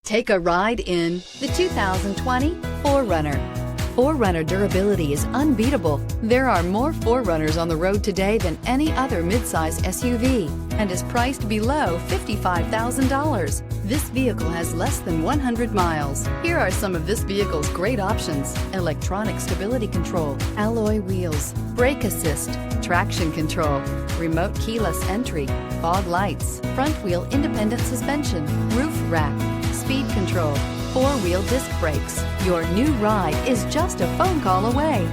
Take a ride in the 2020 4Runner. 4Runner durability is unbeatable. There are more 4Runners on the road today than any other midsize SUV and is priced below $55,000. This vehicle has less than 100 miles. Here are some of this vehicle's great options: electronic stability control, alloy wheels, brake assist, traction control, remote keyless entry, fog lights, front wheel independent suspension, roof rack, speed control, four-wheel disc brakes. Your new ride is just a phone call away.